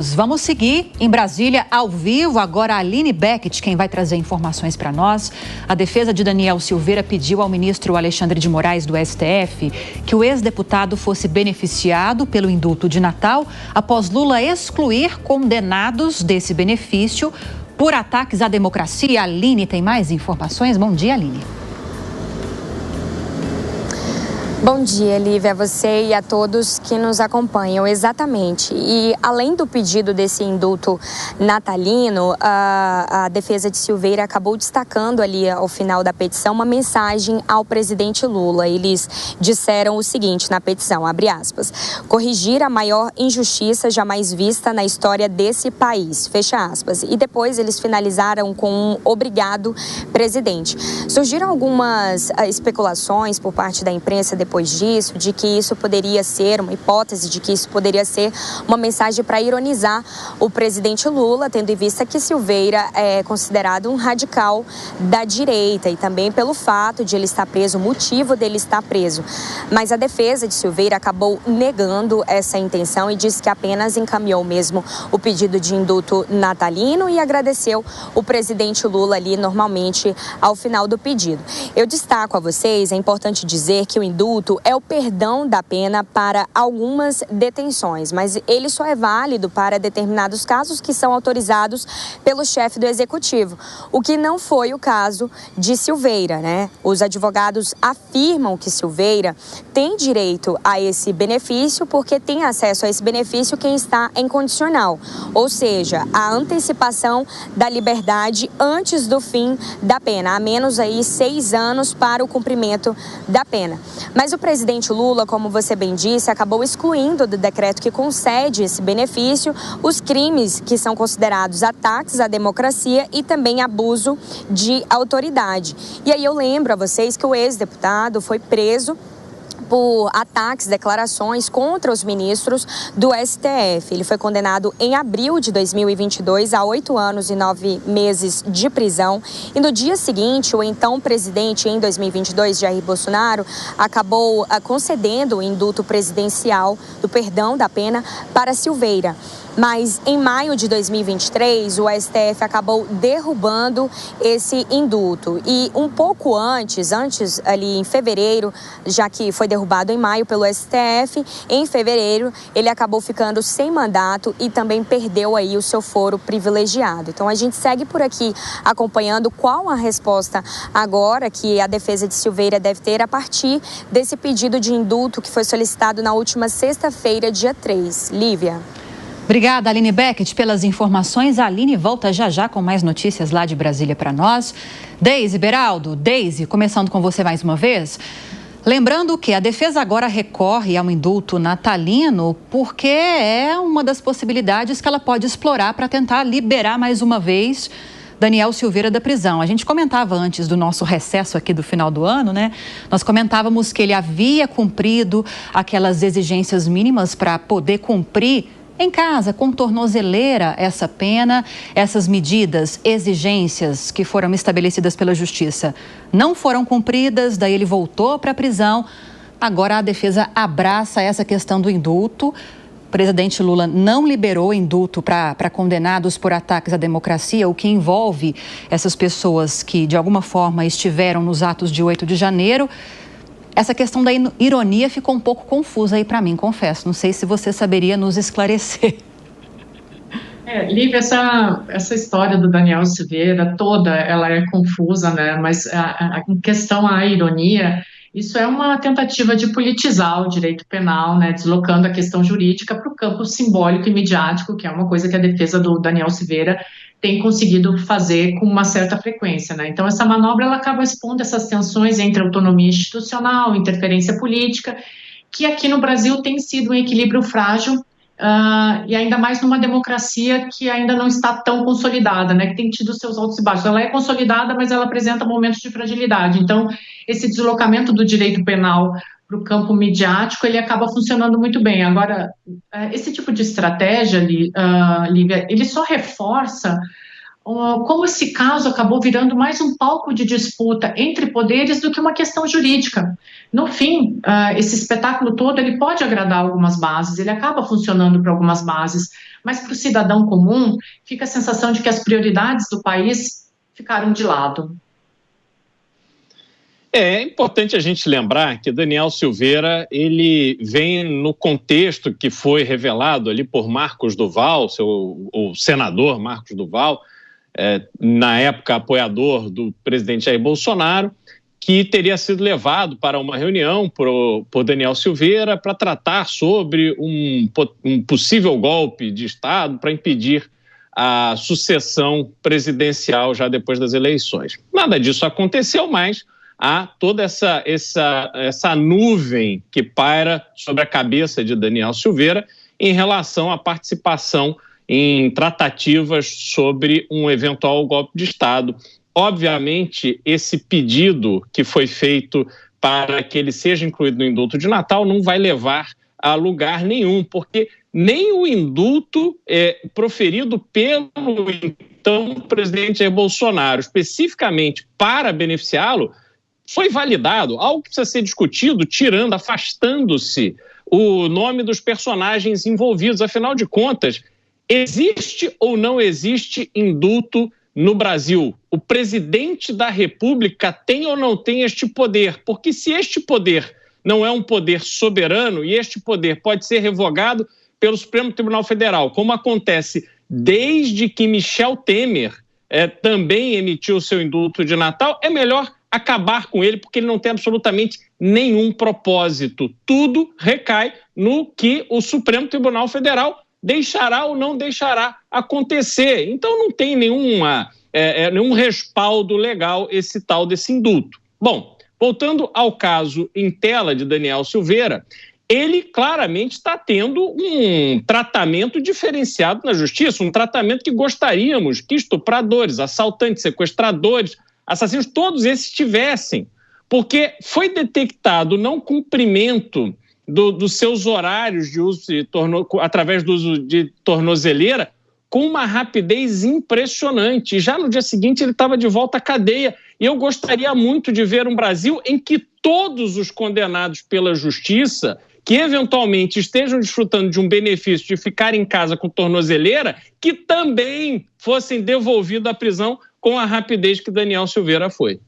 Vamos seguir em Brasília, ao vivo, agora a Aline Beckett, quem vai trazer informações para nós. A defesa de Daniel Silveira pediu ao ministro Alexandre de Moraes do STF que o ex-deputado fosse beneficiado pelo indulto de Natal após Lula excluir condenados desse benefício por ataques à democracia. A Aline tem mais informações? Bom dia, Aline. Bom dia, Lívia, a você e a todos que nos acompanham. Exatamente. E além do pedido desse indulto natalino, a defesa de Silveira acabou destacando ali ao final da petição uma mensagem ao presidente Lula. Eles disseram o seguinte na petição, abre aspas, corrigir a maior injustiça jamais vista na história desse país, fecha aspas. E depois eles finalizaram com um obrigado, presidente. Surgiram algumas especulações por parte da imprensa depois disso, de que isso poderia ser uma hipótese, de que isso poderia ser uma mensagem para ironizar o presidente Lula, tendo em vista que Silveira é considerado um radical da direita e também pelo fato de ele estar preso, o motivo dele estar preso. Mas a defesa de Silveira acabou negando essa intenção e disse que apenas encaminhou mesmo o pedido de indulto natalino e agradeceu o presidente Lula ali normalmente ao final do pedido. Eu destaco a vocês, é importante dizer que o indulto é o perdão da pena para algumas detenções, mas ele só é válido para determinados casos que são autorizados pelo chefe do executivo, o que não foi o caso de Silveira, né? Os advogados afirmam que Silveira tem direito a esse benefício porque tem acesso a esse benefício quem está em condicional, ou seja, a antecipação da liberdade antes do fim da pena, a menos aí 6 anos para o cumprimento da pena. Mas o presidente Lula, como você bem disse, acabou excluindo do decreto que concede esse benefício os crimes que são considerados ataques à democracia e também abuso de autoridade. E aí eu lembro a vocês que o ex-deputado foi preso por ataques, declarações contra os ministros do STF. Ele foi condenado em abril de 2022 a 8 anos e 9 meses de prisão. E no dia seguinte, o então presidente, em 2022, Jair Bolsonaro, acabou concedendo o indulto presidencial do perdão da pena para Silveira. Mas em maio de 2023, o STF acabou derrubando esse indulto. E um pouco antes ali em fevereiro, já que foi derrubado em maio pelo STF, em fevereiro ele acabou ficando sem mandato e também perdeu aí o seu foro privilegiado. Então a gente segue por aqui acompanhando qual a resposta agora que a defesa de Silveira deve ter a partir desse pedido de indulto que foi solicitado na última sexta-feira, dia 3. Lívia. Obrigada, Aline Beckett, pelas informações. A Aline volta já já com mais notícias lá de Brasília para nós. Deise Beraldo, Deise, começando com você mais uma vez. Lembrando que a defesa agora recorre ao indulto natalino porque é uma das possibilidades que ela pode explorar para tentar liberar mais uma vez Daniel Silveira da prisão. A gente comentava antes do nosso recesso aqui do final do ano, né? Nós comentávamos que ele havia cumprido aquelas exigências mínimas para poder cumprir em casa, com tornozeleira, essa pena, essas medidas, exigências que foram estabelecidas pela Justiça não foram cumpridas, daí ele voltou para a prisão. Agora a defesa abraça essa questão do indulto. O presidente Lula não liberou indulto para condenados por ataques à democracia, o que envolve essas pessoas que, de alguma forma, estiveram nos atos de 8 de janeiro. Essa questão da ironia ficou um pouco confusa aí para mim, confesso. Não sei se você saberia nos esclarecer. Lívia, essa história do Daniel Silveira toda, ela é confusa, né? Mas em questão à ironia, isso é uma tentativa de politizar o direito penal, né? Deslocando a questão jurídica para o campo simbólico e midiático, que é uma coisa que a defesa do Daniel Silveira tem conseguido fazer com uma certa frequência, né? Então, essa manobra ela acaba expondo essas tensões entre autonomia institucional, interferência política, que aqui no Brasil tem sido um equilíbrio frágil, e ainda mais numa democracia que ainda não está tão consolidada, né? Que tem tido seus altos e baixos. Ela é consolidada, mas ela apresenta momentos de fragilidade. Então, esse deslocamento do direito penal para o campo midiático, ele acaba funcionando muito bem. Agora, esse tipo de estratégia, Lívia, ele só reforça como esse caso acabou virando mais um palco de disputa entre poderes do que uma questão jurídica. No fim, esse espetáculo todo ele pode agradar algumas bases, ele acaba funcionando para algumas bases, mas para o cidadão comum fica a sensação de que as prioridades do país ficaram de lado. É importante a gente lembrar que Daniel Silveira, ele vem no contexto que foi revelado ali por Marcos Duval, o senador Marcos Duval, na época apoiador do presidente Jair Bolsonaro, que teria sido levado para uma reunião por Daniel Silveira para tratar sobre um possível golpe de Estado para impedir a sucessão presidencial já depois das eleições. Nada disso aconteceu, mas há toda essa nuvem que paira sobre a cabeça de Daniel Silveira em relação à participação em tratativas sobre um eventual golpe de Estado. Obviamente, esse pedido que foi feito para que ele seja incluído no indulto de Natal não vai levar a lugar nenhum, porque nem o indulto proferido pelo então presidente Jair Bolsonaro, especificamente para beneficiá-lo, foi validado. Algo que precisa ser discutido, afastando-se o nome dos personagens envolvidos. Afinal de contas, existe ou não existe indulto no Brasil? O presidente da República tem ou não tem este poder? Porque se este poder não é um poder soberano e este poder pode ser revogado pelo Supremo Tribunal Federal, como acontece desde que Michel Temer também emitiu o seu indulto de Natal, é melhor acabar com ele, porque ele não tem absolutamente nenhum propósito. Tudo recai no que o Supremo Tribunal Federal deixará ou não deixará acontecer. Então não tem nenhum respaldo legal esse tal desse indulto. Bom, voltando ao caso em tela de Daniel Silveira, ele claramente está tendo um tratamento diferenciado na justiça, um tratamento que gostaríamos que estupradores, assaltantes, sequestradores, assassinos, todos esses tivessem, porque foi detectado não cumprimento dos seus horários de uso através do uso de tornozeleira com uma rapidez impressionante. E já no dia seguinte ele estava de volta à cadeia. E eu gostaria muito de ver um Brasil em que todos os condenados pela justiça, que eventualmente estejam desfrutando de um benefício de ficar em casa com tornozeleira, que também fossem devolvidos à prisão com a rapidez que Daniel Silveira foi.